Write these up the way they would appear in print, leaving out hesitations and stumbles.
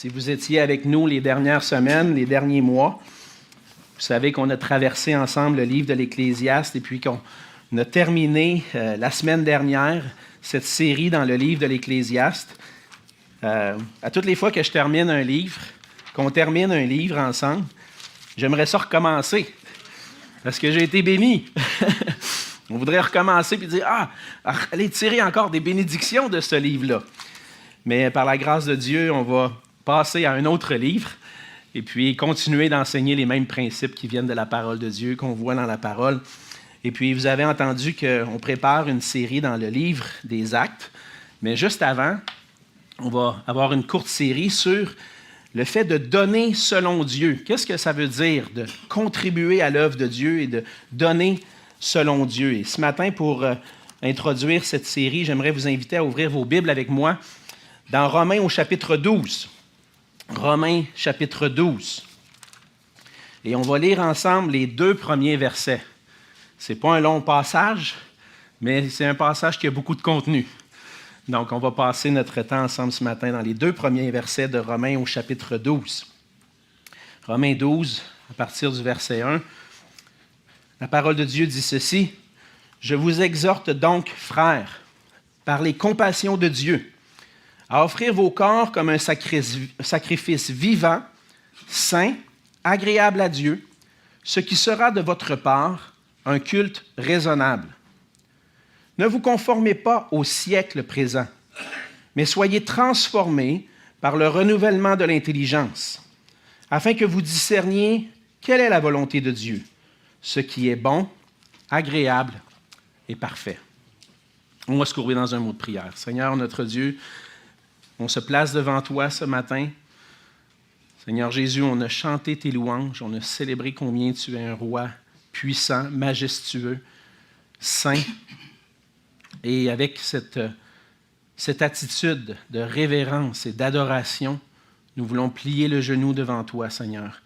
Si vous étiez avec nous les dernières semaines, les derniers mois, vous savez qu'on a traversé ensemble le livre de l'Ecclésiaste et puis qu'on a terminé la semaine dernière cette série dans le livre de l'Ecclésiaste. À toutes les fois que je termine un livre, qu'on termine un livre ensemble, j'aimerais ça recommencer parce que j'ai été béni. On voudrait recommencer et dire allez tirer encore des bénédictions de ce livre-là. Mais par la grâce de Dieu, on va passer à un autre livre et puis continuer d'enseigner les mêmes principes qui viennent de la parole de Dieu, qu'on voit dans la parole. Et puis, vous avez entendu qu'on prépare une série dans le livre des Actes, mais juste avant, on va avoir une courte série sur le fait de donner selon Dieu. Qu'est-ce que ça veut dire de contribuer à l'œuvre de Dieu et de donner selon Dieu? Et ce matin, pour introduire cette série, j'aimerais vous inviter à ouvrir vos Bibles avec moi dans Romains au chapitre 12. Romains chapitre 12. Et on va lire ensemble les 2 premiers versets. Ce n'est pas un long passage, mais c'est un passage qui a beaucoup de contenu. Donc, on va passer notre temps ensemble ce matin dans les 2 premiers versets de Romains au chapitre 12. Romains 12, à partir du verset 1. La parole de Dieu dit ceci: « Je vous exhorte donc, frères, par les compassions de Dieu, à offrir vos corps comme un sacrifice vivant, saint, agréable à Dieu, ce qui sera de votre part un culte raisonnable. Ne vous conformez pas au siècle présent, mais soyez transformés par le renouvellement de l'intelligence, afin que vous discerniez quelle est la volonté de Dieu, ce qui est bon, agréable et parfait. » On va se courber dans un mot de prière. Seigneur, notre Dieu, on se place devant toi ce matin. Seigneur Jésus, on a chanté tes louanges, on a célébré combien tu es un roi puissant, majestueux, saint. Et avec cette attitude de révérence et d'adoration, nous voulons plier le genou devant toi, Seigneur,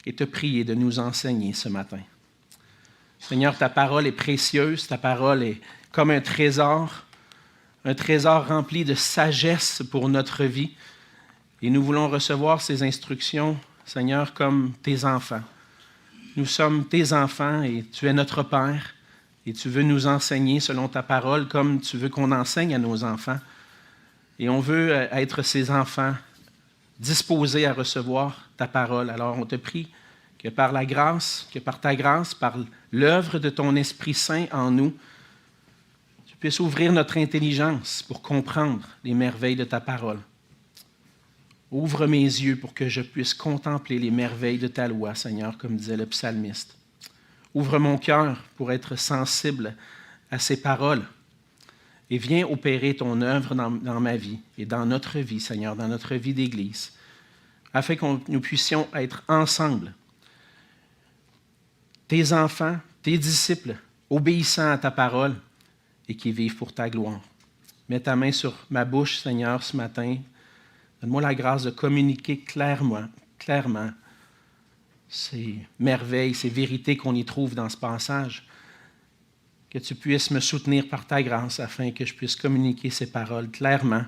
et te prier de nous enseigner ce matin. Seigneur, ta parole est précieuse, ta parole est comme un trésor rempli de sagesse pour notre vie. Et nous voulons recevoir ces instructions, Seigneur, comme tes enfants. Nous sommes tes enfants et tu es notre Père. Et tu veux nous enseigner selon ta parole comme tu veux qu'on enseigne à nos enfants. Et on veut être ces enfants disposés à recevoir ta parole. Alors on te prie que par la grâce, que par ta grâce, par l'œuvre de ton Esprit Saint en nous, tu puisses ouvrir notre intelligence pour comprendre les merveilles de ta parole. Ouvre mes yeux pour que je puisse contempler les merveilles de ta loi, Seigneur, comme disait le psalmiste. Ouvre mon cœur pour être sensible à ces paroles et viens opérer ton œuvre dans ma vie et dans notre vie, Seigneur, dans notre vie d'Église, afin que nous puissions être ensemble, tes enfants, tes disciples, obéissants à ta parole et qui vivent pour ta gloire. Mets ta main sur ma bouche, Seigneur, ce matin. Donne-moi la grâce de communiquer clairement ces merveilles, ces vérités qu'on y trouve dans ce passage. Que tu puisses me soutenir par ta grâce afin que je puisse communiquer ces paroles clairement,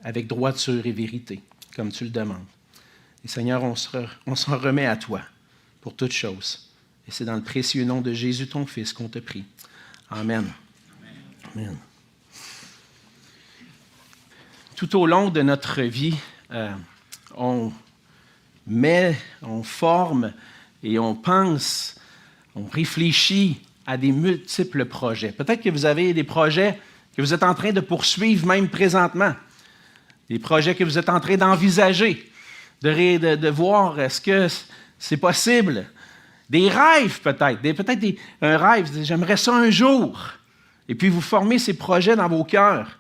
avec droiture et vérité, comme tu le demandes. Et Seigneur, on s'en remet à toi pour toutes choses. Et c'est dans le précieux nom de Jésus, ton Fils, qu'on te prie. Amen. Amen. Tout au long de notre vie, on forme et on pense, on réfléchit à des multiples projets. Peut-être que vous avez des projets que vous êtes en train de poursuivre même présentement, des projets que vous êtes en train d'envisager, de voir est-ce que c'est possible. Des rêves peut-être, un rêve, j'aimerais ça un jour. Et puis vous formez ces projets dans vos cœurs,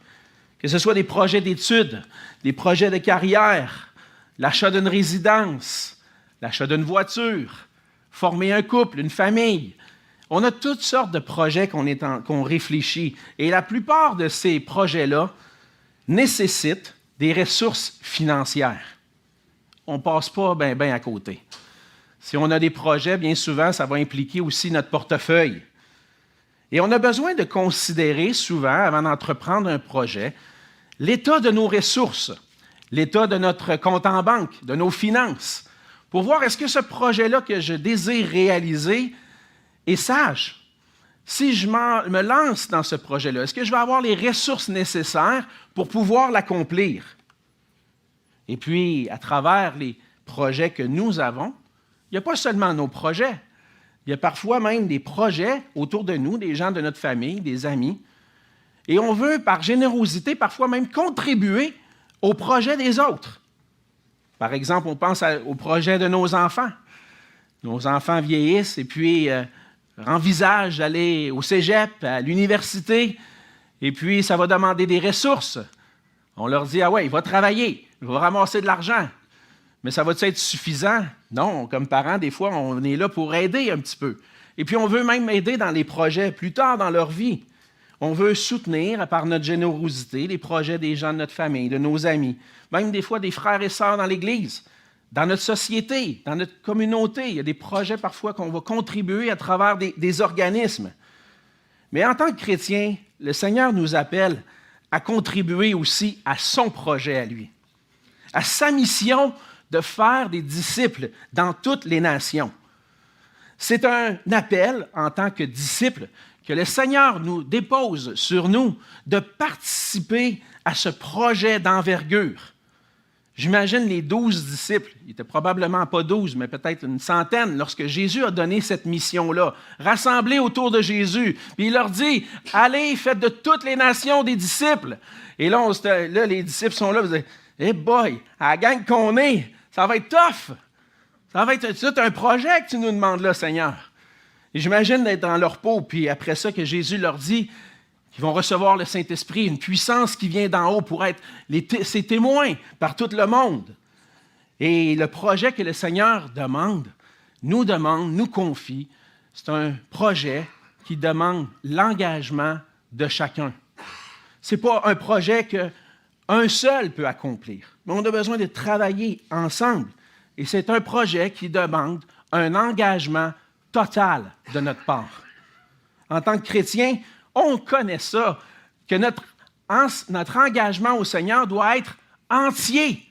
que ce soit des projets d'études, des projets de carrière, l'achat d'une résidence, l'achat d'une voiture, former un couple, une famille. On a toutes sortes de projets qu'on réfléchit. Et la plupart de ces projets-là nécessitent des ressources financières. On ne passe pas bien à côté. Si on a des projets, bien souvent, ça va impliquer aussi notre portefeuille. Et on a besoin de considérer souvent, avant d'entreprendre un projet, l'état de nos ressources, l'état de notre compte en banque, de nos finances, pour voir est-ce que ce projet-là que je désire réaliser est sage. Si je me lance dans ce projet-là, est-ce que je vais avoir les ressources nécessaires pour pouvoir l'accomplir? Et puis, à travers les projets que nous avons, il n'y a pas seulement nos projets. Il y a parfois même des projets autour de nous, des gens de notre famille, des amis. Et on veut, par générosité, parfois même contribuer au projet des autres. Par exemple, on pense au projet de nos enfants. Nos enfants vieillissent et puis envisagent d'aller au cégep, à l'université, et puis ça va demander des ressources. On leur dit, ah ouais, il va travailler, il va ramasser de l'argent. Mais ça va-t-il être suffisant? Non, comme parents, des fois, on est là pour aider un petit peu. Et puis, on veut même aider dans les projets plus tard dans leur vie. On veut soutenir, par notre générosité, les projets des gens de notre famille, de nos amis, même des fois des frères et sœurs dans l'Église, dans notre société, dans notre communauté. Il y a des projets parfois qu'on va contribuer à travers des organismes. Mais en tant que chrétien, le Seigneur nous appelle à contribuer aussi à son projet à lui, à sa mission de faire des disciples dans toutes les nations. C'est un appel en tant que disciples que le Seigneur nous dépose sur nous de participer à ce projet d'envergure. J'imagine les 12 disciples, il n'était probablement pas 12, mais peut-être une centaine, lorsque Jésus a donné cette mission-là, rassemblés autour de Jésus, puis il leur dit, « Allez, faites de toutes les nations des disciples. » Et là, les disciples sont là, vous dites, « Hey boy, à la gang qu'on est, ça va être tough. Ça va être tout un projet que tu nous demandes là, Seigneur. » Et j'imagine d'être dans leur peau, puis après ça que Jésus leur dit qu'ils vont recevoir le Saint-Esprit, une puissance qui vient d'en haut pour être ses témoins par tout le monde. Et le projet que le Seigneur nous confie, c'est un projet qui demande l'engagement de chacun. Ce n'est pas un projet qu'un seul peut accomplir, mais on a besoin de travailler ensemble. Et c'est un projet qui demande un engagement total de notre part. En tant que chrétien, on connaît ça, que notre engagement au Seigneur doit être entier.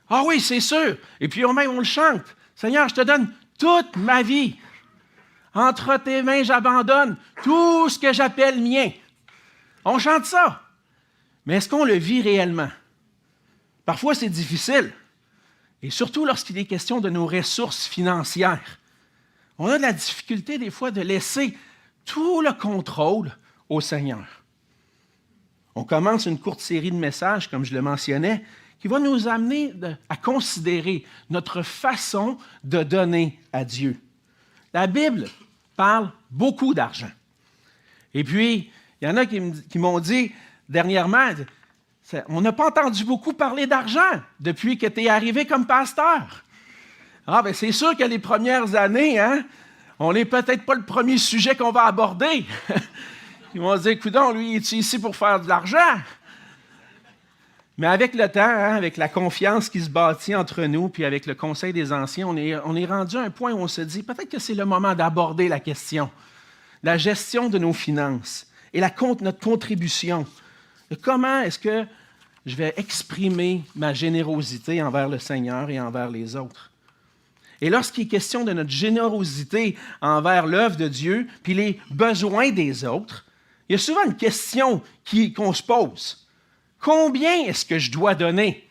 Ah oui, c'est sûr. Et puis on le chante. Seigneur, je te donne toute ma vie. Entre tes mains, j'abandonne tout ce que j'appelle mien. On chante ça. Mais est-ce qu'on le vit réellement? Parfois, c'est difficile. Et surtout lorsqu'il est question de nos ressources financières. On a de la difficulté des fois de laisser tout le contrôle au Seigneur. On commence une courte série de messages, comme je le mentionnais, qui va nous amener à considérer notre façon de donner à Dieu. La Bible parle beaucoup d'argent. Et puis, il y en a qui m'ont dit dernièrement, on n'a pas entendu beaucoup parler d'argent depuis que tu es arrivé comme pasteur. Ah, bien, c'est sûr que les premières années, on n'est peut-être pas le premier sujet qu'on va aborder. Ils vont se dire, coudonc, lui, il est ici pour faire de l'argent. Mais avec le temps, avec la confiance qui se bâtit entre nous, puis avec le Conseil des Anciens, on est rendu à un point où on se dit, peut-être que c'est le moment d'aborder la question, la gestion de nos finances et notre contribution. Comment est-ce que je vais exprimer ma générosité envers le Seigneur et envers les autres? Et lorsqu'il est question de notre générosité envers l'œuvre de Dieu, puis les besoins des autres, il y a souvent une question qu'on se pose. Combien est-ce que je dois donner?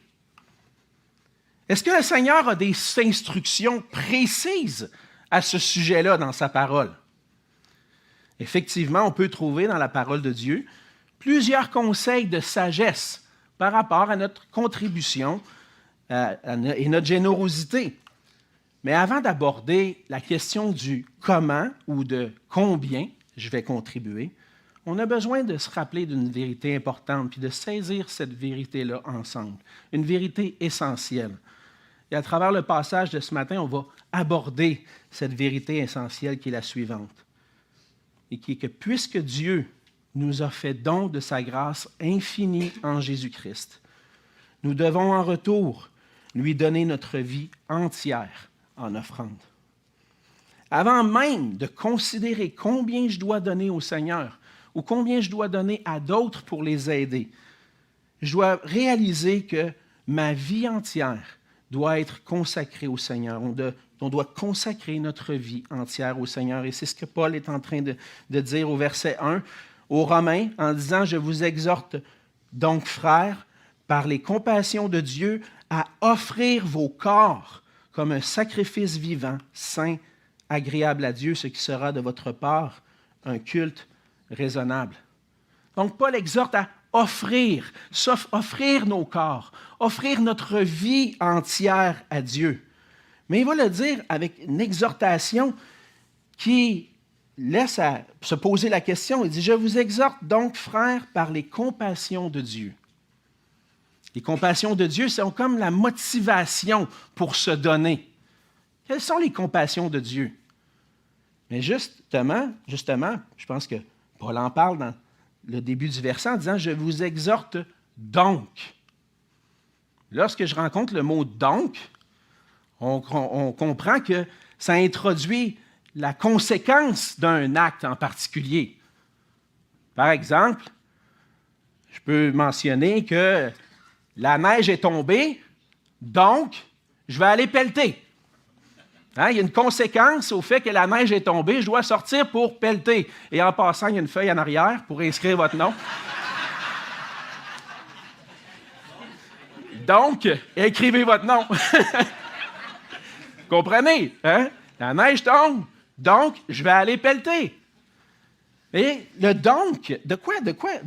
Est-ce que le Seigneur a des instructions précises à ce sujet-là dans sa parole? Effectivement, on peut trouver dans la parole de Dieu plusieurs conseils de sagesse par rapport à notre contribution et notre générosité. Mais avant d'aborder la question du comment ou de combien je vais contribuer, on a besoin de se rappeler d'une vérité importante puis de saisir cette vérité-là ensemble, une vérité essentielle. Et à travers le passage de ce matin, on va aborder cette vérité essentielle qui est la suivante, et qui est que puisque Dieu nous a fait don de sa grâce infinie en Jésus-Christ, nous devons en retour lui donner notre vie entière en offrande. Avant même de considérer combien je dois donner au Seigneur ou combien je dois donner à d'autres pour les aider, je dois réaliser que ma vie entière doit être consacrée au Seigneur. On doit consacrer notre vie entière au Seigneur. Et c'est ce que Paul est en train de dire au verset 1 aux Romains en disant « Je vous exhorte donc, frères, par les compassions de Dieu, à offrir vos corps comme un sacrifice vivant, saint, agréable à Dieu, ce qui sera de votre part un culte raisonnable. » Donc, Paul exhorte à offrir nos corps, offrir notre vie entière à Dieu. Mais il va le dire avec une exhortation qui laisse à se poser la question. Il dit « Je vous exhorte donc, frères, par les compassions de Dieu. » Les compassions de Dieu sont comme la motivation pour se donner. Quelles sont les compassions de Dieu? Mais justement, je pense que Paul en parle dans le début du verset en disant « Je vous exhorte donc ». Lorsque je rencontre le mot « donc », on comprend que ça introduit la conséquence d'un acte en particulier. Par exemple, je peux mentionner que la neige est tombée, donc je vais aller pelleter. Hein? Il y a une conséquence au fait que la neige est tombée, je dois sortir pour pelleter. Et en passant, il y a une feuille en arrière pour inscrire votre nom. Donc, écrivez votre nom. Comprenez? Hein? La neige tombe, donc je vais aller pelleter. Et le donc, de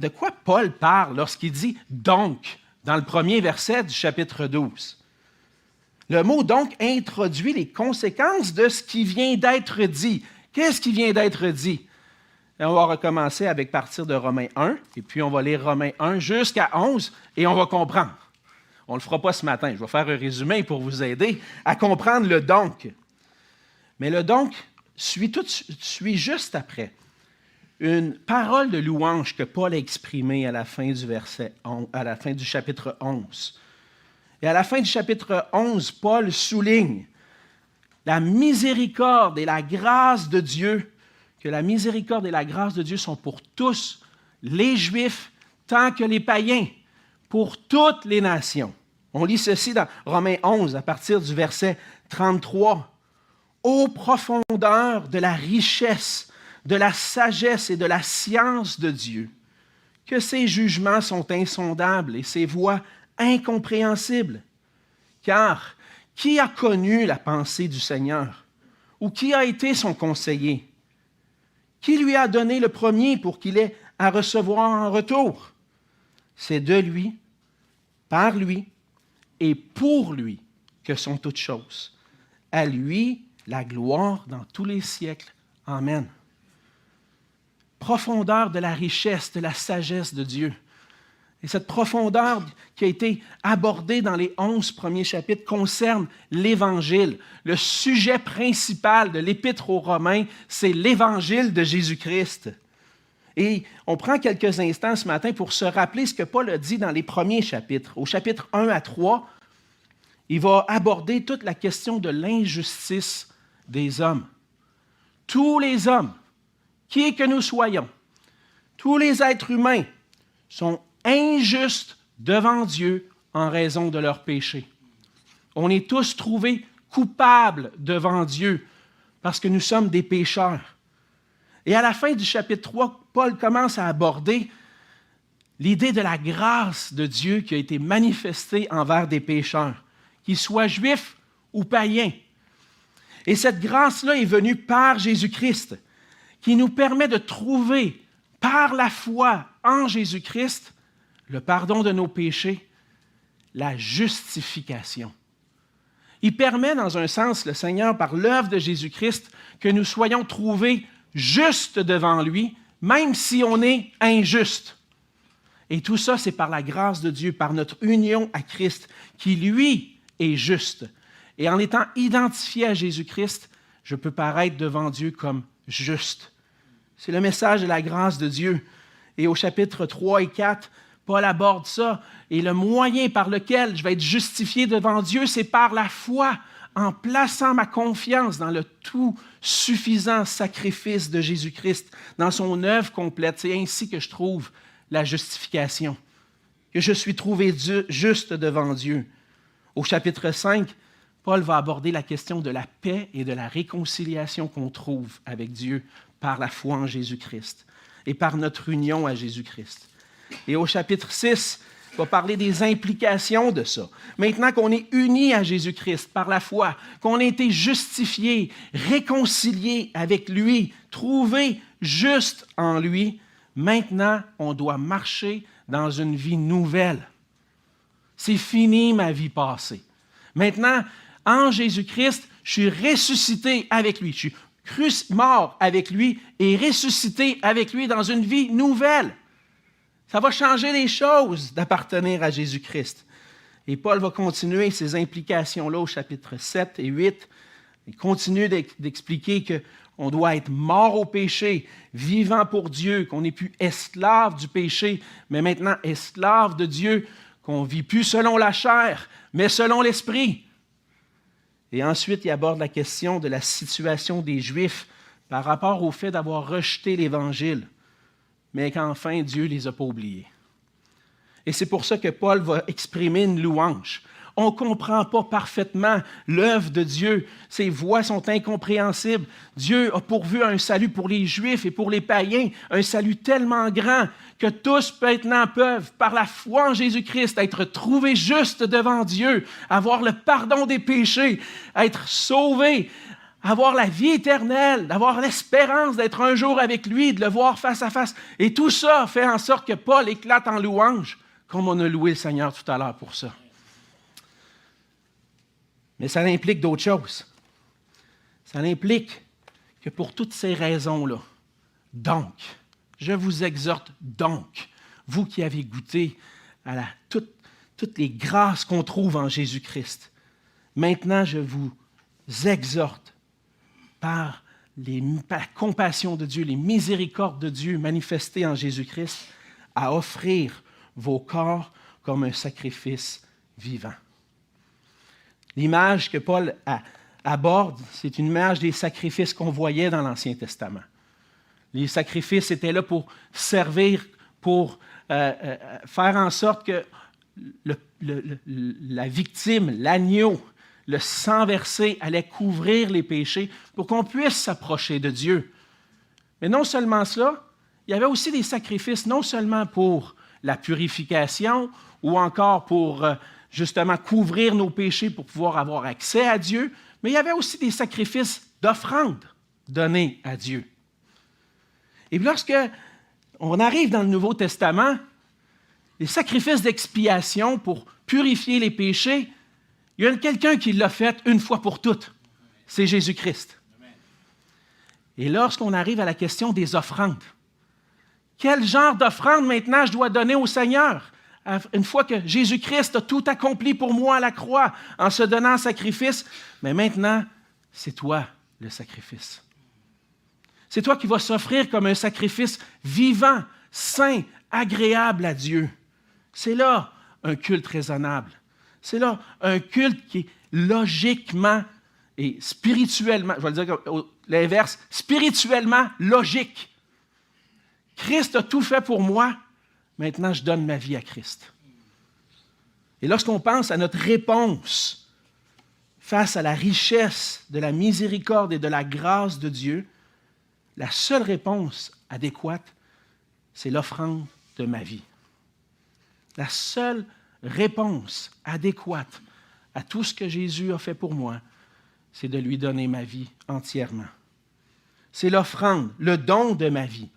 quoi Paul parle lorsqu'il dit donc dans le premier verset du chapitre 12? Le mot donc introduit les conséquences de ce qui vient d'être dit. Qu'est-ce qui vient d'être dit? Et on va recommencer avec partir de Romains 1, et puis on va lire Romains 1 jusqu'à 11, et on va comprendre. On ne le fera pas ce matin. Je vais faire un résumé pour vous aider à comprendre le donc. Mais le donc suit juste après une parole de louange que Paul a exprimée à la fin du chapitre 11. Et à la fin du chapitre 11, Paul souligne la miséricorde et la grâce de Dieu, que la miséricorde et la grâce de Dieu sont pour tous, les Juifs tant que les païens, pour toutes les nations. On lit ceci dans Romains 11, à partir du verset 33. « Ô profondeur de la richesse, de la sagesse et de la science de Dieu, que ses jugements sont insondables et ses voies incompréhensibles. Car qui a connu la pensée du Seigneur? Ou qui a été son conseiller? Qui lui a donné le premier pour qu'il ait à recevoir en retour? C'est de lui, par lui et pour lui que sont toutes choses. À lui la gloire dans tous les siècles. Amen. » Profondeur de la richesse, de la sagesse de Dieu. Et cette profondeur qui a été abordée dans les 11 premiers chapitres concerne l'Évangile. Le sujet principal de l'Épître aux Romains, c'est l'Évangile de Jésus-Christ. Et on prend quelques instants ce matin pour se rappeler ce que Paul a dit dans les premiers chapitres. Au chapitre 1 à 3, il va aborder toute la question de l'injustice des hommes. Tous les hommes, qui que nous soyons, tous les êtres humains sont injustes devant Dieu en raison de leurs péchés. On est tous trouvés coupables devant Dieu parce que nous sommes des pécheurs. Et à la fin du chapitre 3, Paul commence à aborder l'idée de la grâce de Dieu qui a été manifestée envers des pécheurs, qu'ils soient juifs ou païens. Et cette grâce-là est venue par Jésus-Christ, qui nous permet de trouver, par la foi en Jésus-Christ, le pardon de nos péchés, la justification. Il permet, dans un sens, le Seigneur, par l'œuvre de Jésus-Christ, que nous soyons trouvés justes devant lui, même si on est injuste. Et tout ça, c'est par la grâce de Dieu, par notre union à Christ, qui, lui, est juste. Et en étant identifié à Jésus-Christ, je peux paraître devant Dieu comme juste. C'est le message de la grâce de Dieu. Et au chapitre 3 et 4, Paul aborde ça. Et le moyen par lequel je vais être justifié devant Dieu, c'est par la foi, en plaçant ma confiance dans le tout suffisant sacrifice de Jésus-Christ, dans son œuvre complète. C'est ainsi que je trouve la justification. que je suis trouvé juste devant Dieu. Au chapitre 5, Paul va aborder la question de la paix et de la réconciliation qu'on trouve avec Dieu par la foi en Jésus-Christ et par notre union à Jésus-Christ. Et au chapitre 6, il va parler des implications de ça. Maintenant qu'on est unis à Jésus-Christ par la foi, qu'on a été justifiés, réconciliés avec lui, trouvés juste en lui, maintenant, on doit marcher dans une vie nouvelle. C'est fini ma vie passée. Maintenant, en Jésus-Christ, je suis ressuscité avec lui. Je suis mort avec lui et ressuscité avec lui dans une vie nouvelle. Ça va changer les choses d'appartenir à Jésus-Christ. Et Paul va continuer ces implications-là au chapitre 7 et 8. Il continue d'expliquer qu'on doit être mort au péché, vivant pour Dieu, qu'on n'est plus esclave du péché, mais maintenant esclave de Dieu, qu'on ne vit plus selon la chair, mais selon l'Esprit. Et ensuite, il aborde la question de la situation des Juifs par rapport au fait d'avoir rejeté l'Évangile, mais qu'enfin Dieu ne les a pas oubliés. Et c'est pour ça que Paul va exprimer une louange. On ne comprend pas parfaitement l'œuvre de Dieu. Ses voies sont incompréhensibles. Dieu a pourvu un salut pour les Juifs et pour les païens, un salut tellement grand que tous maintenant peuvent, par la foi en Jésus-Christ, être trouvés justes devant Dieu, avoir le pardon des péchés, être sauvés, avoir la vie éternelle, d'avoir l'espérance d'être un jour avec lui, de le voir face à face. Et tout ça fait en sorte que Paul éclate en louange, comme on a loué le Seigneur tout à l'heure pour ça. Mais ça implique d'autres choses. Ça implique que pour toutes ces raisons-là, donc, je vous exhorte donc, vous qui avez goûté à toutes les grâces qu'on trouve en Jésus-Christ, maintenant je vous exhorte par la compassion de Dieu, les miséricordes de Dieu manifestées en Jésus-Christ, à offrir vos corps comme un sacrifice vivant. L'image que Paul aborde, c'est une image des sacrifices qu'on voyait dans l'Ancien Testament. Les sacrifices étaient là pour servir, pour faire en sorte que la victime, l'agneau, le sang versé allait couvrir les péchés pour qu'on puisse s'approcher de Dieu. Mais non seulement cela, il y avait aussi des sacrifices non seulement pour la purification ou encore pour justement couvrir nos péchés pour pouvoir avoir accès à Dieu, mais il y avait aussi des sacrifices d'offrande donnés à Dieu. Et lorsque on arrive dans le Nouveau Testament, les sacrifices d'expiation pour purifier les péchés, il y a quelqu'un qui l'a fait une fois pour toutes. C'est Jésus-Christ. Et lorsqu'on arrive à la question des offrandes, quel genre d'offrande maintenant je dois donner au Seigneur? Une fois que Jésus-Christ a tout accompli pour moi à la croix en se donnant en sacrifice, mais maintenant, c'est toi le sacrifice. C'est toi qui vas s'offrir comme un sacrifice vivant, saint, agréable à Dieu. C'est là un culte raisonnable. C'est là un culte qui est logiquement et spirituellement, je vais le dire l'inverse, spirituellement logique. Christ a tout fait pour moi, maintenant je donne ma vie à Christ. Et lorsqu'on pense à notre réponse face à la richesse de la miséricorde et de la grâce de Dieu, la seule réponse adéquate, c'est l'offrande de ma vie. La seule réponse adéquate à tout ce que Jésus a fait pour moi, c'est de lui donner ma vie entièrement. C'est l'offrande, le don de ma vie.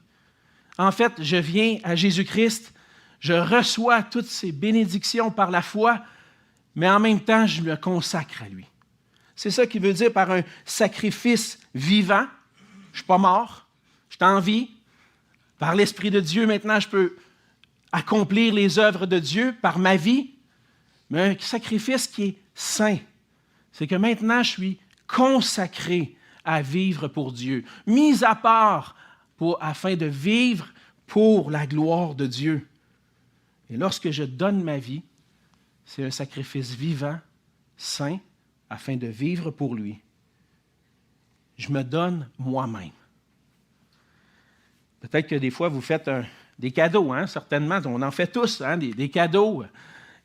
En fait, je viens à Jésus-Christ, je reçois toutes ces bénédictions par la foi, mais en même temps, je me consacre à lui. C'est ça qu'il veut dire par un sacrifice vivant. Je ne suis pas mort, je suis en vie. Par l'Esprit de Dieu, maintenant, je peux accomplir les œuvres de Dieu par ma vie, mais un sacrifice qui est saint. C'est que maintenant, je suis consacré à vivre pour Dieu, mis à part afin de vivre pour la gloire de Dieu. Et lorsque je donne ma vie, c'est un sacrifice vivant, saint, afin de vivre pour lui. Je me donne moi-même. Peut-être que des fois, vous faites des cadeaux, hein, certainement. On en fait tous, hein, des cadeaux.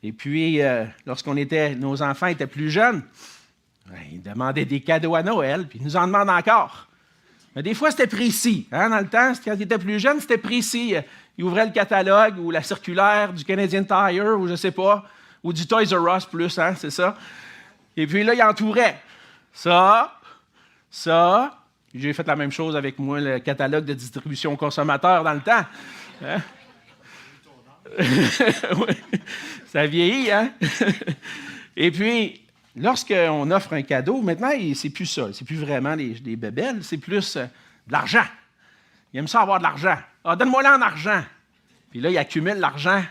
Et puis, nos enfants étaient plus jeunes, ils demandaient des cadeaux à Noël, puis ils nous en demandent encore. Mais des fois, c'était précis. Hein, dans le temps, quand ils étaient plus jeunes, c'était précis. Ils ouvraient le catalogue ou la circulaire du Canadian Tire, ou je ne sais pas, ou du Toys R Us plus, hein, c'est ça. Et puis là, ils entouraient. Ça. J'ai fait la même chose avec moi, le catalogue de distribution aux consommateurs dans le temps. Hein? Oui. Ça vieillit, hein? Et puis, lorsqu'on offre un cadeau, maintenant, c'est plus ça. C'est plus vraiment des bébelles, c'est plus de l'argent. Il aime ça avoir de l'argent. Ah, donne-moi-le en argent. Puis là, il accumule l'argent,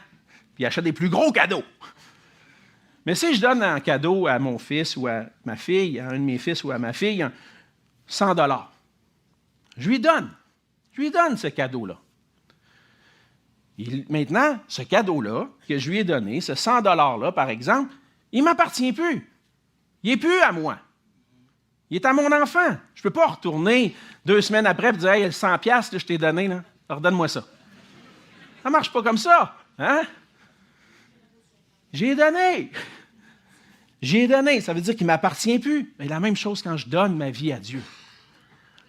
puis il achète des plus gros cadeaux. Mais si je donne un cadeau à mon fils ou à ma fille, à un de mes fils ou à ma fille, 100 $, je lui donne ce cadeau-là. Maintenant, ce cadeau-là que je lui ai donné, ce 100 $-là, par exemple, il ne m'appartient plus. Il n'est plus à moi. Il est à mon enfant. Je ne peux pas retourner 2 semaines après et dire « Hey, le 100 $, je t'ai donné, là. Alors, donne-moi ça. » Ça ne marche pas comme ça. Hein? J'ai donné. Ça veut dire qu'il ne m'appartient plus. Mais la même chose quand je donne ma vie à Dieu.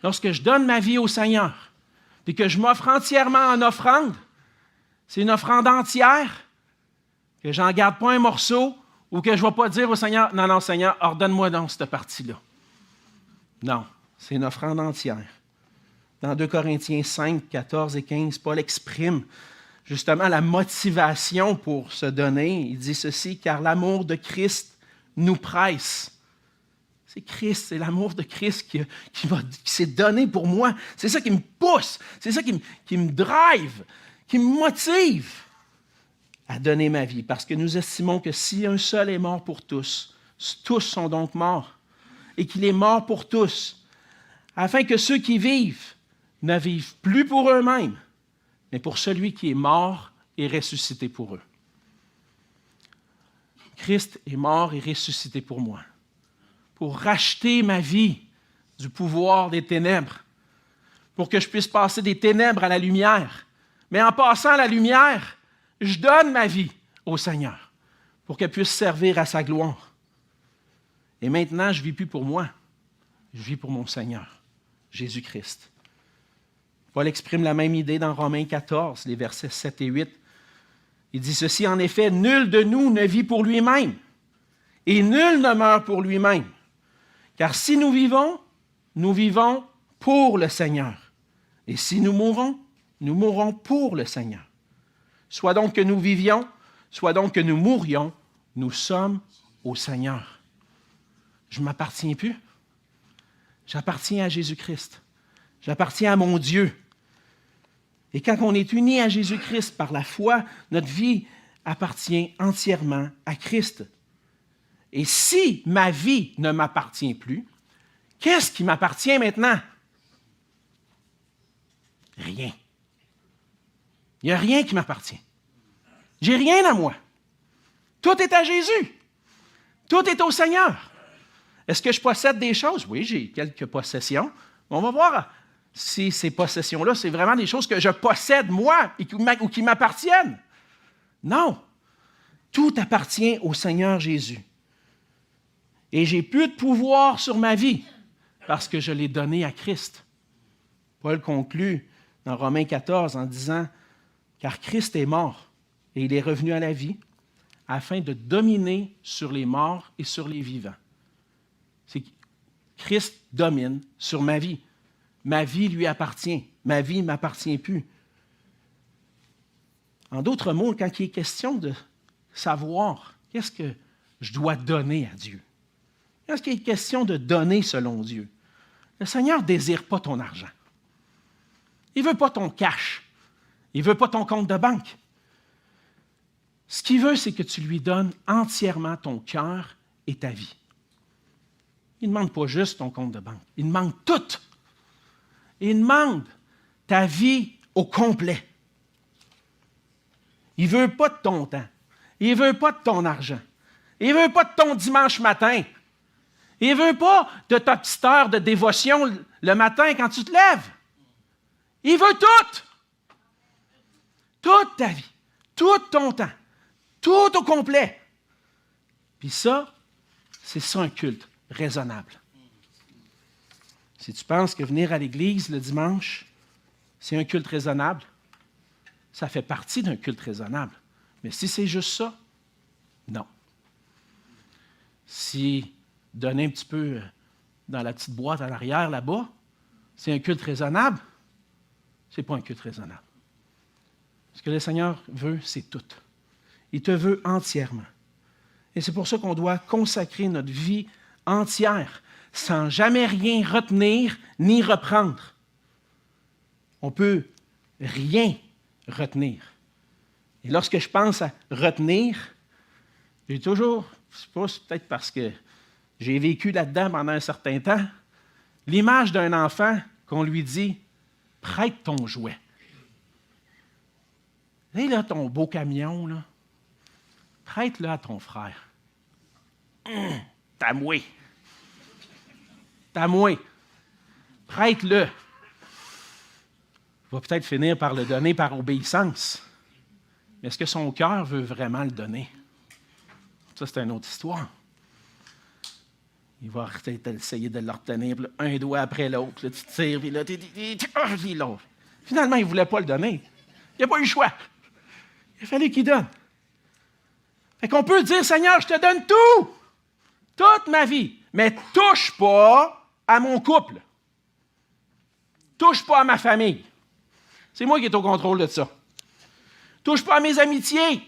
Lorsque je donne ma vie au Seigneur, puis que je m'offre entièrement en offrande, c'est une offrande entière, que je n'en garde pas un morceau, ou que je ne vais pas dire au Seigneur, non, Seigneur, ordonne-moi donc cette partie-là. Non, c'est une offrande entière. Dans 2 Corinthiens 5, 14 et 15, Paul exprime justement la motivation pour se donner. Il dit ceci, « Car l'amour de Christ nous presse. » C'est Christ, c'est l'amour de Christ qui s'est donné pour moi. C'est ça qui me pousse, c'est ça qui me drive, qui me motive à donner ma vie. Parce que nous estimons que si un seul est mort pour tous sont donc morts, et qu'il est mort pour tous, afin que ceux qui vivent ne vivent plus pour eux-mêmes, mais pour celui qui est mort et ressuscité pour eux. Christ est mort et ressuscité pour moi, pour racheter ma vie du pouvoir des ténèbres, pour que je puisse passer des ténèbres à la lumière. Mais en passant à la lumière, je donne ma vie au Seigneur pour qu'elle puisse servir à sa gloire. Et maintenant, je ne vis plus pour moi, je vis pour mon Seigneur, Jésus-Christ. Paul exprime la même idée dans Romains 14, les versets 7 et 8. Il dit ceci, en effet, « Nul de nous ne vit pour lui-même, et nul ne meurt pour lui-même. Car si nous vivons pour le Seigneur. Et si nous mourrons pour le Seigneur. Soit donc que nous vivions, soit donc que nous mourions, nous sommes au Seigneur. » Je ne m'appartiens plus. J'appartiens à Jésus-Christ. J'appartiens à mon Dieu. Et quand on est uni à Jésus-Christ par la foi, notre vie appartient entièrement à Christ. Et si ma vie ne m'appartient plus, qu'est-ce qui m'appartient maintenant? Rien. Il n'y a rien qui m'appartient. J'ai rien à moi. Tout est à Jésus. Tout est au Seigneur. Est-ce que je possède des choses? Oui, j'ai quelques possessions. On va voir si ces possessions-là, c'est vraiment des choses que je possède moi ou qui m'appartiennent. Non. Tout appartient au Seigneur Jésus. Et j'ai plus de pouvoir sur ma vie parce que je l'ai donné à Christ. Paul conclut dans Romains 14 en disant « Car Christ est mort et il est revenu à la vie afin de dominer sur les morts et sur les vivants. » C'est Christ domine sur ma vie. Ma vie lui appartient. Ma vie ne m'appartient plus. En d'autres mots, quand il est question de savoir qu'est-ce que je dois donner à Dieu, quand il est question de donner selon Dieu, le Seigneur ne désire pas ton argent. Il ne veut pas ton cash. Il ne veut pas ton compte de banque. Ce qu'il veut, c'est que tu lui donnes entièrement ton cœur et ta vie. Il ne demande pas juste ton compte de banque. Il demande tout. Il demande ta vie au complet. Il ne veut pas de ton temps. Il ne veut pas de ton argent. Il ne veut pas de ton dimanche matin. Il ne veut pas de ta petite heure de dévotion le matin quand tu te lèves. Il veut tout. toute ta vie, tout ton temps, tout au complet. Puis ça, c'est ça un culte raisonnable. Si tu penses que venir à l'église le dimanche, c'est un culte raisonnable, ça fait partie d'un culte raisonnable. Mais si c'est juste ça, non. Si donner un petit peu dans la petite boîte à l'arrière, là-bas, c'est un culte raisonnable, ce n'est pas un culte raisonnable. Ce que le Seigneur veut, c'est tout. Il te veut entièrement. Et c'est pour ça qu'on doit consacrer notre vie entière, sans jamais rien retenir ni reprendre. On peut rien retenir. Et lorsque je pense à retenir, j'ai toujours, je ne sais pas, c'est peut-être parce que j'ai vécu là-dedans pendant un certain temps, l'image d'un enfant qu'on lui dit « prête ton jouet ». Et là, ton beau camion, là, prête-le à ton frère. T'as moué. T'as moué. Prête-le. Il va peut-être finir par le donner par obéissance. Mais est-ce que son cœur veut vraiment le donner? Ça, c'est une autre histoire. Il va peut-être essayer de le retenir, puis là, un doigt après l'autre. Là, tu tires, puis là, puis l'autre. Finalement, il ne voulait pas le donner. Il n'a pas eu le choix. Il a fallu qu'il donne. Fait qu'on peut dire, Seigneur, je te donne tout, toute ma vie, mais touche pas à mon couple. Touche pas à ma famille. C'est moi qui est au contrôle de ça. Touche pas à mes amitiés.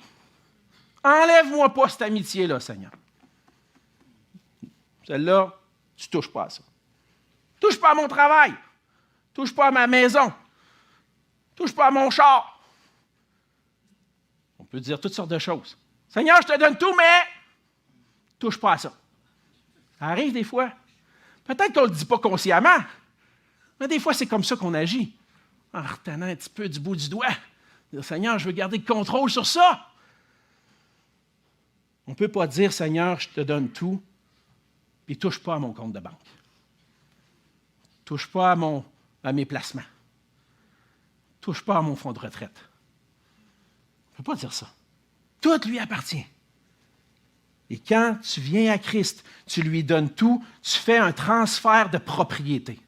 Enlève-moi pas cette amitié-là, Seigneur. Celle-là, tu ne touches pas à ça. Touche pas à mon travail. Touche pas à ma maison. Touche pas à mon char. On peut dire toutes sortes de choses. Seigneur, je te donne tout, mais touche pas à ça. Ça arrive des fois. Peut-être qu'on ne le dit pas consciemment, mais des fois, c'est comme ça qu'on agit. En retenant un petit peu du bout du doigt. Dire, Seigneur, je veux garder le contrôle sur ça. On ne peut pas dire, Seigneur, je te donne tout, puis touche pas à mon compte de banque. Touche pas à mes placements. Touche pas à mon fonds de retraite. On ne peut pas dire ça. Tout lui appartient. Et quand tu viens à Christ, tu lui donnes tout, tu fais un transfert de propriété.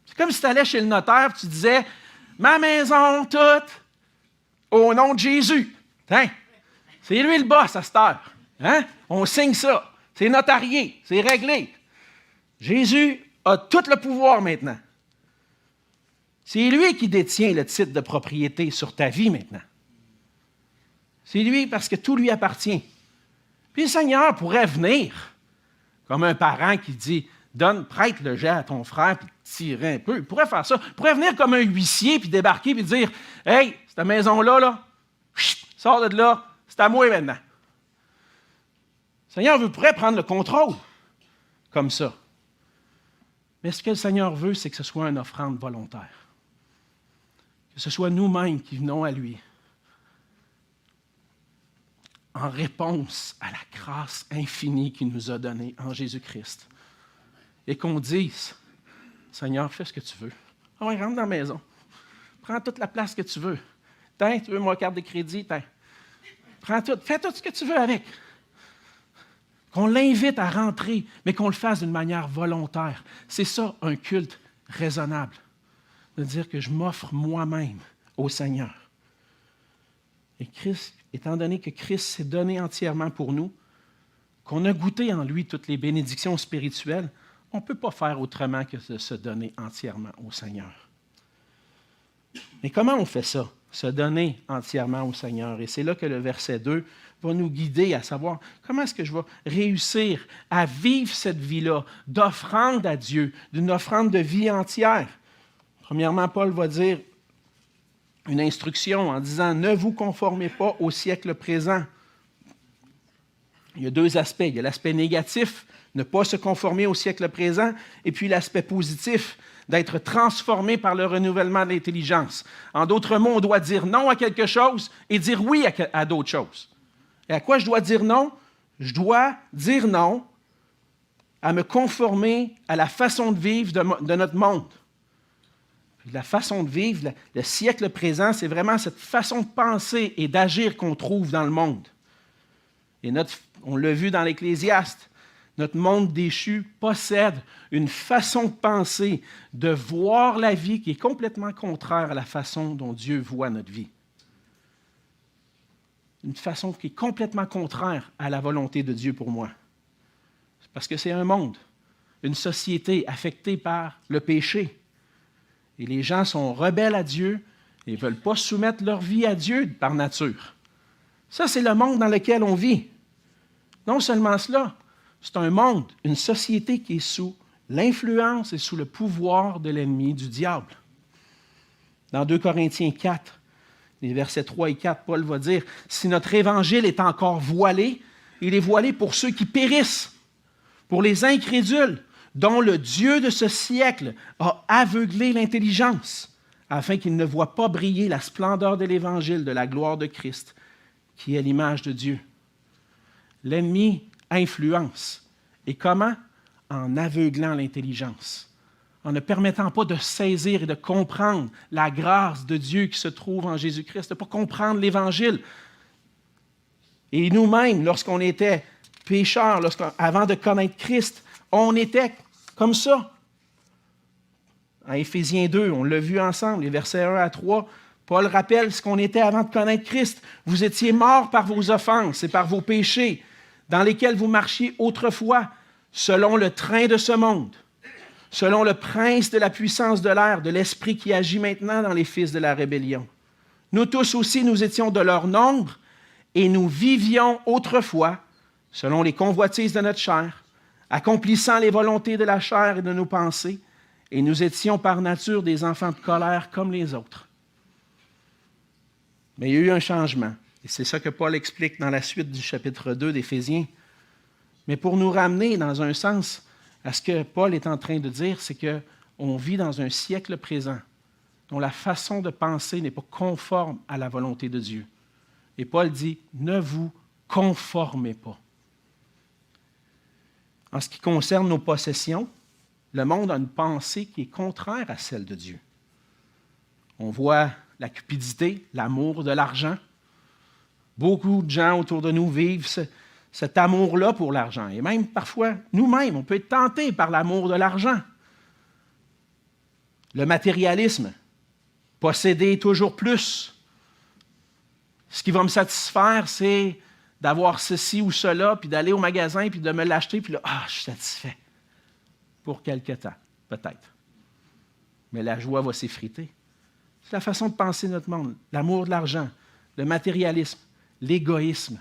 C'est comme si tu allais chez le notaire et tu disais « Ma maison, toute, au nom de Jésus. » Hein? C'est lui le boss à cette heure. Hein? On signe ça. C'est notarié. C'est réglé. Jésus a tout le pouvoir maintenant. C'est lui qui détient le titre de propriété sur ta vie maintenant. C'est lui parce que tout lui appartient. Puis le Seigneur pourrait venir comme un parent qui dit prête le jet à ton frère puis tirer un peu. Il pourrait faire ça. Il pourrait venir comme un huissier puis débarquer puis dire Hey, cette maison-là, là, sors de là, c'est à moi maintenant. Le Seigneur pourrait prendre le contrôle comme ça. Mais ce que le Seigneur veut, c'est que ce soit une offrande volontaire. Que ce soit nous-mêmes qui venons à lui en réponse à la grâce infinie qu'il nous a donnée en Jésus-Christ. Et qu'on dise, Seigneur, fais ce que tu veux. Ah ouais, rentre dans la maison. Prends toute la place que tu veux. Tiens, tu veux ma carte de crédit? Tiens. Prends tout. Fais tout ce que tu veux avec. Qu'on l'invite à rentrer, mais qu'on le fasse d'une manière volontaire. C'est ça, un culte raisonnable. De dire que je m'offre moi-même au Seigneur. Et Christ, étant donné que Christ s'est donné entièrement pour nous, qu'on a goûté en lui toutes les bénédictions spirituelles, on ne peut pas faire autrement que de se donner entièrement au Seigneur. Mais comment on fait ça? Se donner entièrement au Seigneur. Et c'est là que le verset 2 va nous guider à savoir comment est-ce que je vais réussir à vivre cette vie-là d'offrande à Dieu, d'une offrande de vie entière. Premièrement, Paul va dire une instruction en disant « Ne vous conformez pas au siècle présent ». Il y a deux aspects. Il y a l'aspect négatif, ne pas se conformer au siècle présent, et puis l'aspect positif, d'être transformé par le renouvellement de l'intelligence. En d'autres mots, on doit dire non à quelque chose et dire oui à d'autres choses. Et à quoi je dois dire non? Je dois dire non à me conformer à la façon de vivre de notre monde. La façon de vivre, le siècle présent, c'est vraiment cette façon de penser et d'agir qu'on trouve dans le monde. Et on l'a vu dans l'Ecclésiaste, notre monde déchu possède une façon de penser, de voir la vie qui est complètement contraire à la façon dont Dieu voit notre vie. Une façon qui est complètement contraire à la volonté de Dieu pour moi. Parce que c'est un monde, une société affectée par le péché. Et les gens sont rebelles à Dieu et ne veulent pas soumettre leur vie à Dieu par nature. Ça, c'est le monde dans lequel on vit. Non seulement cela, c'est un monde, une société qui est sous l'influence et sous le pouvoir de l'ennemi, du diable. Dans 2 Corinthiens 4, les versets 3 et 4, Paul va dire, « Si notre évangile est encore voilé, il est voilé pour ceux qui périssent, pour les incrédules, dont le Dieu de ce siècle a aveuglé l'intelligence, afin qu'ils ne voient pas briller la splendeur de l'Évangile de la gloire de Christ, qui est l'image de Dieu. » L'ennemi influence. Et comment? En aveuglant l'intelligence, en ne permettant pas de saisir et de comprendre la grâce de Dieu qui se trouve en Jésus-Christ, de ne pas comprendre l'Évangile. Et nous-mêmes, lorsqu'on était pécheurs, avant de connaître Christ, on était comme ça. En Éphésiens 2, on l'a vu ensemble, les versets 1 à 3, Paul rappelle ce qu'on était avant de connaître Christ. Vous étiez morts par vos offenses et par vos péchés, dans lesquels vous marchiez autrefois, selon le train de ce monde, selon le prince de la puissance de l'air, de l'esprit qui agit maintenant dans les fils de la rébellion. Nous tous aussi, nous étions de leur nombre, et nous vivions autrefois, selon les convoitises de notre chair, accomplissant les volontés de la chair et de nos pensées, et nous étions par nature des enfants de colère comme les autres. Mais il y a eu un changement, et c'est ça que Paul explique dans la suite du chapitre 2 d'Éphésiens. Mais pour nous ramener, dans un sens, à ce que Paul est en train de dire, c'est qu'on vit dans un siècle présent dont la façon de penser n'est pas conforme à la volonté de Dieu. Et Paul dit, ne vous conformez pas. En ce qui concerne nos possessions, le monde a une pensée qui est contraire à celle de Dieu. On voit la cupidité, l'amour de l'argent. Beaucoup de gens autour de nous vivent cet amour-là pour l'argent. Et même parfois, nous-mêmes, on peut être tentés par l'amour de l'argent. Le matérialisme, posséder toujours plus. Ce qui va me satisfaire, c'est d'avoir ceci ou cela, puis d'aller au magasin, puis de me l'acheter, puis là, je suis satisfait. Pour quelque temps, peut-être. Mais la joie va s'effriter. C'est la façon de penser notre monde. L'amour de l'argent, le matérialisme, l'égoïsme.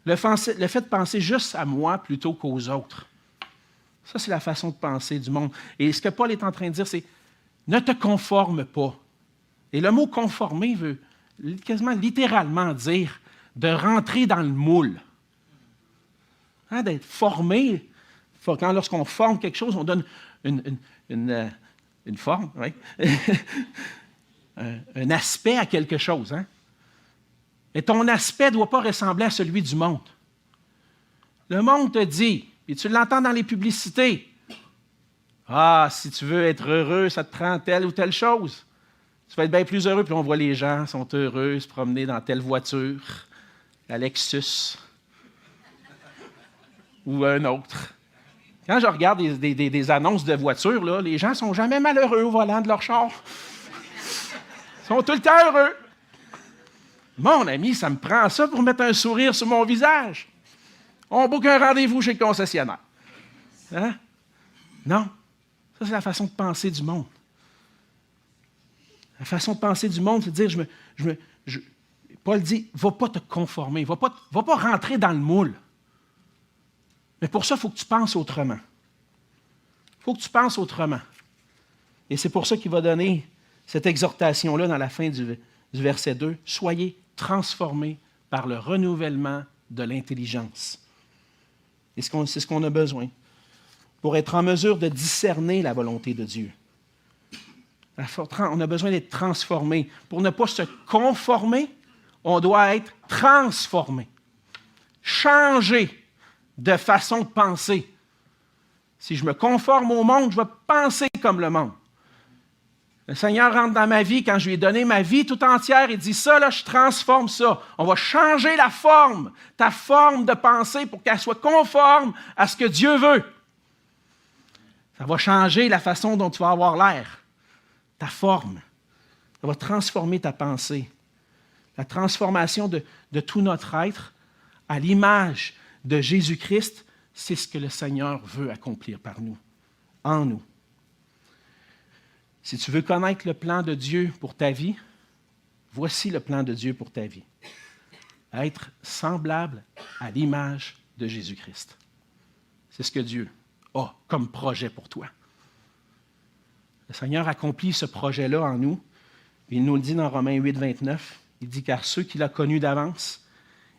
Le fait de penser juste à moi plutôt qu'aux autres. Ça, c'est la façon de penser du monde. Et ce que Paul est en train de dire, c'est ne te conforme pas. Et le mot conformer veut quasiment littéralement dire de rentrer dans le moule. D'être formé. Lorsqu'on forme quelque chose, on donne une forme, oui. un aspect à quelque chose. Et ton aspect ne doit pas ressembler à celui du monde. Le monde te dit, et tu l'entends dans les publicités, si tu veux être heureux, ça te prend telle ou telle chose. Tu vas être bien plus heureux, puis on voit les gens sont heureux, se promener dans telle voiture, la Lexus, ou un autre. Quand je regarde des annonces de voitures, là, les gens ne sont jamais malheureux au volant de leur char. Ils sont tout le temps heureux. Mon ami, ça me prend ça pour mettre un sourire sur mon visage. On boucle un rendez-vous chez le concessionnaire. Non. Ça, c'est la façon de penser du monde. La façon de penser du monde, c'est de dire, Paul dit, va pas te conformer, va pas rentrer dans le moule. Mais pour ça, il faut que tu penses autrement. Il faut que tu penses autrement. Et c'est pour ça qu'il va donner cette exhortation-là dans la fin du verset 2. Soyez transformés par le renouvellement de l'intelligence. Et c'est ce qu'on a besoin pour être en mesure de discerner la volonté de Dieu. On a besoin d'être transformé. Pour ne pas se conformer, on doit être transformé. Changer de façon de penser. Si je me conforme au monde, je vais penser comme le monde. Le Seigneur rentre dans ma vie quand je lui ai donné ma vie tout entière et dit ça, là, je transforme ça. On va changer la forme, ta forme de pensée pour qu'elle soit conforme à ce que Dieu veut. Ça va changer la façon dont tu vas avoir l'air, ta forme. Ça va transformer ta pensée. La transformation de tout notre être à l'image de Jésus-Christ, c'est ce que le Seigneur veut accomplir par nous, en nous. Si tu veux connaître le plan de Dieu pour ta vie, voici le plan de Dieu pour ta vie. Être semblable à l'image de Jésus-Christ. C'est ce que Dieu a comme projet pour toi. Le Seigneur accomplit ce projet-là en nous. Il nous le dit dans Romains 8, 29. Il dit « Car ceux qu'il a connus d'avance,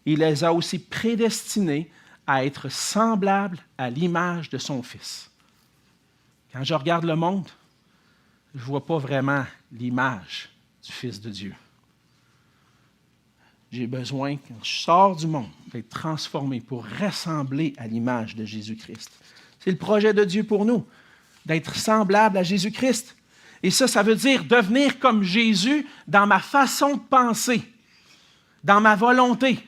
il les a aussi prédestinés à être semblables à l'image de son Fils. » Quand je regarde le monde, je ne vois pas vraiment l'image du Fils de Dieu. J'ai besoin, quand je sors du monde, d'être transformé pour ressembler à l'image de Jésus-Christ. C'est le projet de Dieu pour nous, d'être semblable à Jésus-Christ. Et ça veut dire devenir comme Jésus dans ma façon de penser, dans ma volonté,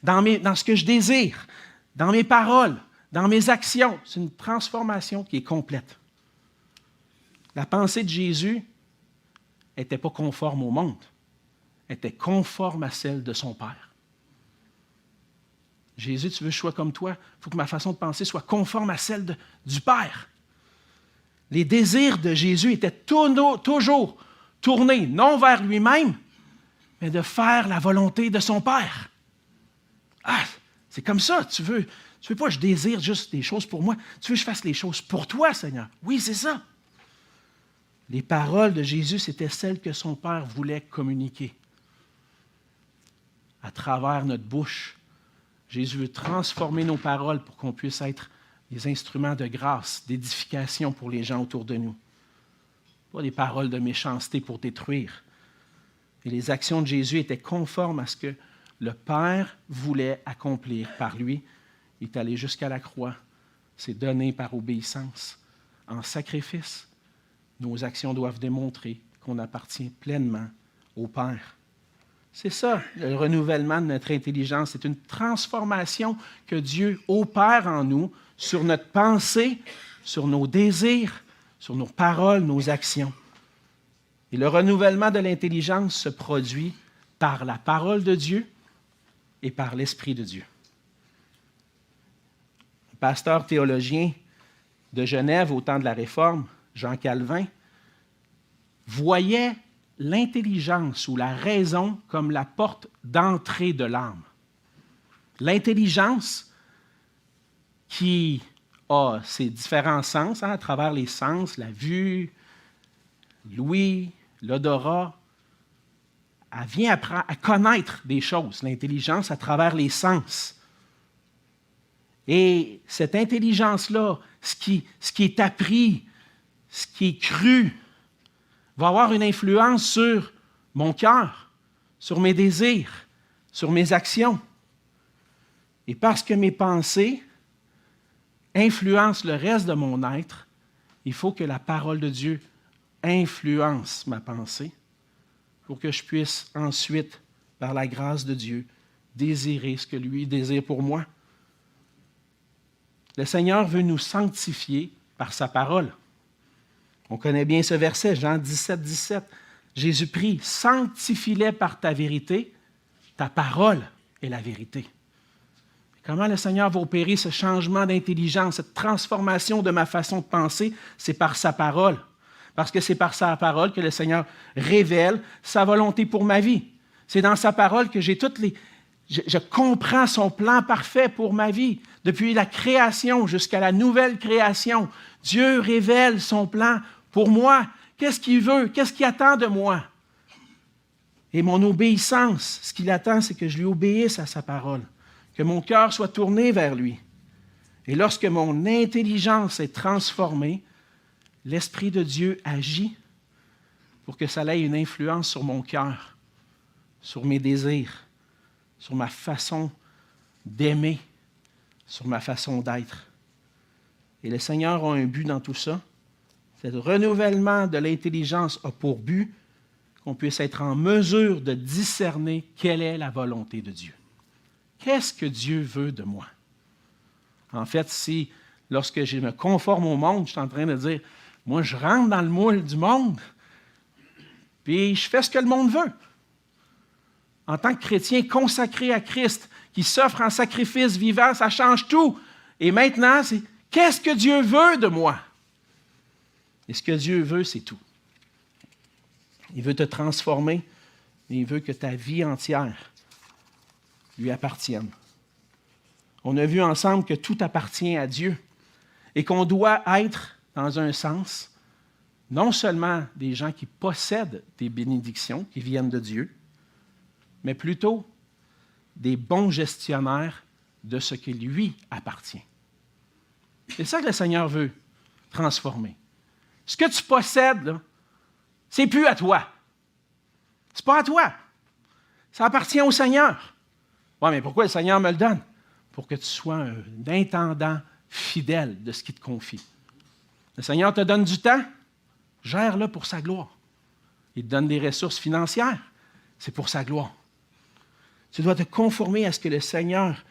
dans ce que je désire, dans mes paroles, dans mes actions. C'est une transformation qui est complète. La pensée de Jésus n'était pas conforme au monde, était conforme à celle de son Père. Jésus, tu veux que je sois comme toi, il faut que ma façon de penser soit conforme à celle du Père. Les désirs de Jésus étaient toujours tournés, non vers lui-même, mais de faire la volonté de son Père. Ah, c'est comme ça, tu veux pas que je désire juste des choses pour moi, tu veux que je fasse les choses pour toi, Seigneur. Oui, c'est ça. Les paroles de Jésus, c'était celles que son Père voulait communiquer. À travers notre bouche, Jésus veut transformer nos paroles pour qu'on puisse être des instruments de grâce, d'édification pour les gens autour de nous. Pas des paroles de méchanceté pour détruire. Et les actions de Jésus étaient conformes à ce que le Père voulait accomplir par lui. Il est allé jusqu'à la croix, s'est donné par obéissance, en sacrifice. Nos actions doivent démontrer qu'on appartient pleinement au Père. C'est ça, le renouvellement de notre intelligence. C'est une transformation que Dieu opère en nous sur notre pensée, sur nos désirs, sur nos paroles, nos actions. Et le renouvellement de l'intelligence se produit par la parole de Dieu et par l'Esprit de Dieu. Le pasteur théologien de Genève au temps de la Réforme, Jean Calvin, voyait l'intelligence ou la raison comme la porte d'entrée de l'âme. L'intelligence qui a ses différents sens, à travers les sens, la vue, l'ouïe, l'odorat, elle vient à connaître des choses, l'intelligence, à travers les sens. Et cette intelligence-là, ce qui est appris, ce qui est cru, va avoir une influence sur mon cœur, sur mes désirs, sur mes actions. Et parce que mes pensées influencent le reste de mon être, il faut que la parole de Dieu influence ma pensée pour que je puisse ensuite, par la grâce de Dieu, désirer ce que lui désire pour moi. Le Seigneur veut nous sanctifier par sa parole. On connaît bien ce verset, Jean 17, 17. Jésus prie, sanctifie-les par ta vérité, ta parole est la vérité. Comment le Seigneur va opérer ce changement d'intelligence, cette transformation de ma façon de penser? C'est par sa parole. Parce que c'est par sa parole que le Seigneur révèle sa volonté pour ma vie. C'est dans sa parole que j'ai toutes les... Je comprends son plan parfait pour ma vie. Depuis la création jusqu'à la nouvelle création, Dieu révèle son plan pour moi. Qu'est-ce qu'il veut? Qu'est-ce qu'il attend de moi? Et mon obéissance, ce qu'il attend, c'est que je lui obéisse à sa parole, que mon cœur soit tourné vers lui. Et lorsque mon intelligence est transformée, l'Esprit de Dieu agit pour que ça ait une influence sur mon cœur, sur mes désirs, sur ma façon d'aimer, sur ma façon d'être. Et le Seigneur a un but dans tout ça. Ce renouvellement de l'intelligence a pour but qu'on puisse être en mesure de discerner quelle est la volonté de Dieu. Qu'est-ce que Dieu veut de moi? En fait, si lorsque je me conforme au monde, je suis en train de dire, moi je rentre dans le moule du monde, puis je fais ce que le monde veut. En tant que chrétien consacré à Christ, qui s'offre en sacrifice vivant, ça change tout. Et maintenant, c'est qu'est-ce que Dieu veut de moi? Et ce que Dieu veut, c'est tout. Il veut te transformer, mais il veut que ta vie entière lui appartienne. On a vu ensemble que tout appartient à Dieu et qu'on doit être, dans un sens, non seulement des gens qui possèdent des bénédictions qui viennent de Dieu, mais plutôt des bons gestionnaires de ce qui lui appartient. C'est ça que le Seigneur veut transformer. Ce que tu possèdes, là, c'est plus à toi. C'est pas à toi. Ça appartient au Seigneur. Oui, mais pourquoi le Seigneur me le donne? Pour que tu sois un intendant fidèle de ce qu'il te confie. Le Seigneur te donne du temps, gère-le pour sa gloire. Il te donne des ressources financières, c'est pour sa gloire. Tu dois te conformer à ce que le Seigneur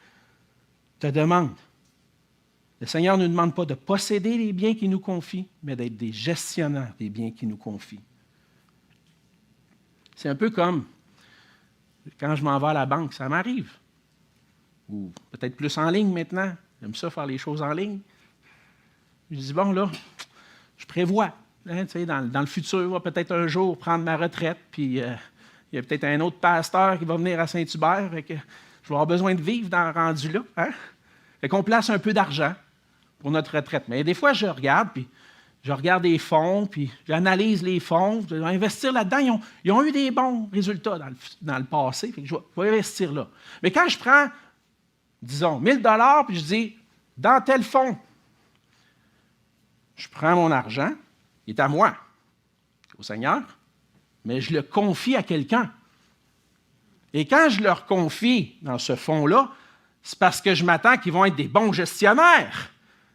te demande. Le Seigneur ne nous demande pas de posséder les biens qu'il nous confie, mais d'être des gestionnaires des biens qu'il nous confie. C'est un peu comme quand je m'en vais à la banque, ça m'arrive. Ou peut-être plus en ligne maintenant. J'aime ça faire les choses en ligne. Je dis, bon, là, je prévois. Hein, dans le futur, je vais peut-être un jour prendre ma retraite, puis il y a peut-être un autre pasteur qui va venir à Saint-Hubert, et que je vais avoir besoin de vivre dans le rendu là. Hein? Fait qu'on place un peu d'argent pour notre retraite. Mais des fois, je regarde, puis je regarde les fonds, puis j'analyse les fonds. Je vais investir là-dedans. Ils ont eu des bons résultats dans le passé. Fait que je vais investir là. Mais quand je prends, disons, 1 000 $, puis je dis, dans tel fonds, je prends mon argent, il est à moi, au Seigneur, mais je le confie à quelqu'un. Et quand je leur confie dans ce fonds-là, c'est parce que je m'attends qu'ils vont être des bons gestionnaires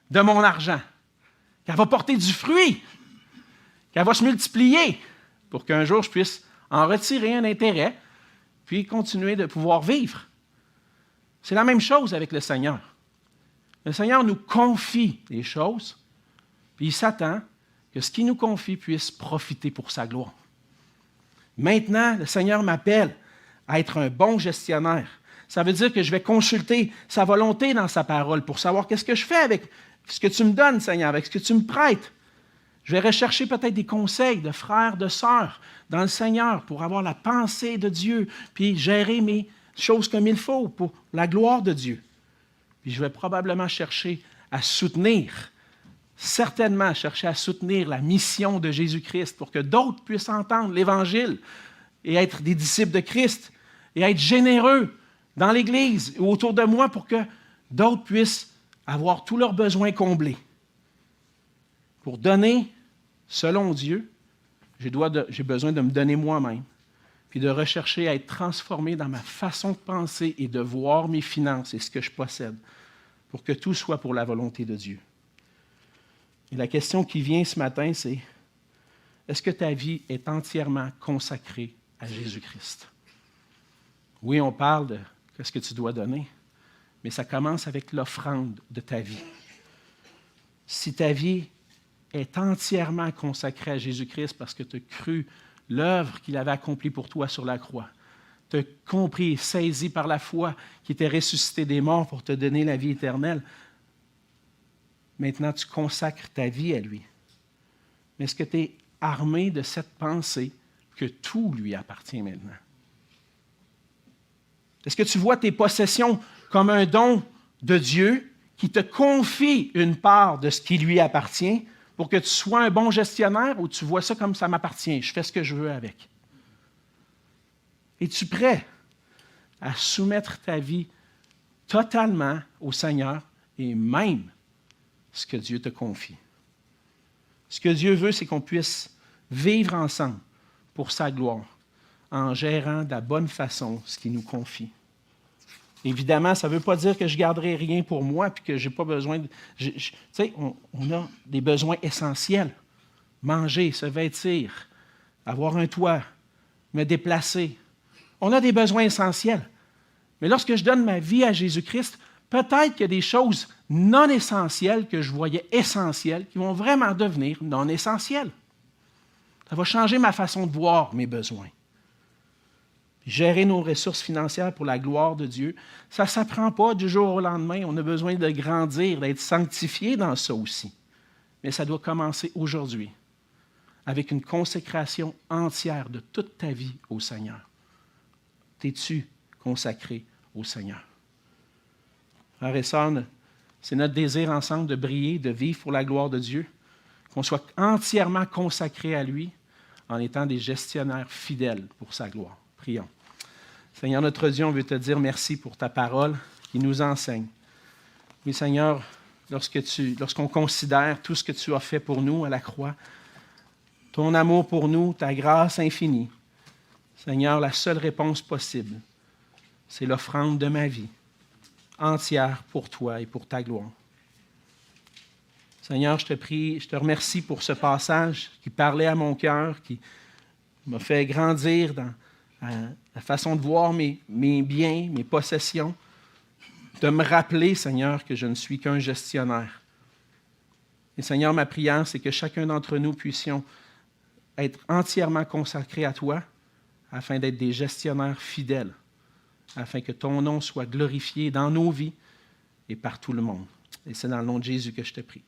de mon argent, qu'elle va porter du fruit, qu'elle va se multiplier pour qu'un jour je puisse en retirer un intérêt, puis continuer de pouvoir vivre. C'est la même chose avec le Seigneur. Le Seigneur nous confie des choses, puis il s'attend que ce qu'il nous confie puisse profiter pour sa gloire. Maintenant, le Seigneur m'appelle à être un bon gestionnaire. Ça veut dire que je vais consulter sa volonté dans sa parole pour savoir qu'est-ce que je fais avec ce que tu me donnes, Seigneur, avec ce que tu me prêtes. Je vais rechercher peut-être des conseils de frères, de sœurs dans le Seigneur pour avoir la pensée de Dieu, puis gérer mes choses comme il faut pour la gloire de Dieu. Puis je vais probablement chercher à soutenir, certainement chercher à soutenir la mission de Jésus-Christ pour que d'autres puissent entendre l'Évangile et être des disciples de Christ et être généreux dans l'Église ou autour de moi pour que d'autres puissent avoir tous leurs besoins comblés. Pour donner, selon Dieu, j'ai besoin de me donner moi-même, puis de rechercher à être transformé dans ma façon de penser et de voir mes finances et ce que je possède, pour que tout soit pour la volonté de Dieu. Et la question qui vient ce matin, c'est, est-ce que ta vie est entièrement consacrée à Jésus-Christ? Oui, on parle de ce que tu dois donner, mais ça commence avec l'offrande de ta vie. Si ta vie est entièrement consacrée à Jésus-Christ parce que tu as cru l'œuvre qu'il avait accomplie pour toi sur la croix, tu as compris, saisi par la foi qu'il était ressuscité des morts pour te donner la vie éternelle, maintenant tu consacres ta vie à lui. Mais est-ce que tu es armé de cette pensée que tout lui appartient maintenant? Est-ce que tu vois tes possessions comme un don de Dieu qui te confie une part de ce qui lui appartient pour que tu sois un bon gestionnaire, ou tu vois ça comme ça m'appartient, je fais ce que je veux avec? Es-tu prêt à soumettre ta vie totalement au Seigneur et même ce que Dieu te confie? Ce que Dieu veut, c'est qu'on puisse vivre ensemble pour sa gloire, en gérant de la bonne façon ce qu'il nous confie. Évidemment, ça ne veut pas dire que je ne garderai rien pour moi et que je n'ai pas besoin de... Tu sais, on a des besoins essentiels manger, se vêtir, avoir un toit, me déplacer. On a des besoins essentiels. Mais lorsque je donne ma vie à Jésus-Christ, peut-être qu'il y a des choses non essentielles que je voyais essentielles qui vont vraiment devenir non essentielles. Ça va changer ma façon de voir mes besoins. Gérer nos ressources financières pour la gloire de Dieu, ça ne s'apprend pas du jour au lendemain. On a besoin de grandir, d'être sanctifié dans ça aussi. Mais ça doit commencer aujourd'hui, avec une consécration entière de toute ta vie au Seigneur. T'es-tu consacré au Seigneur? Frères et sœurs, c'est notre désir ensemble de briller, de vivre pour la gloire de Dieu, qu'on soit entièrement consacré à lui en étant des gestionnaires fidèles pour sa gloire. Prions. Seigneur notre Dieu, on veut te dire merci pour ta parole qui nous enseigne. Oui, Seigneur, lorsqu'on considère tout ce que tu as fait pour nous à la croix, ton amour pour nous, ta grâce infinie, Seigneur, la seule réponse possible, c'est l'offrande de ma vie, entière pour toi et pour ta gloire. Seigneur, je te prie, je te remercie pour ce passage qui parlait à mon cœur, qui m'a fait grandir dans la façon de voir mes biens, mes possessions, de me rappeler, Seigneur, que je ne suis qu'un gestionnaire. Et Seigneur, ma prière, c'est que chacun d'entre nous puissions être entièrement consacrés à toi, afin d'être des gestionnaires fidèles, afin que ton nom soit glorifié dans nos vies et par tout le monde. Et c'est dans le nom de Jésus que je te prie.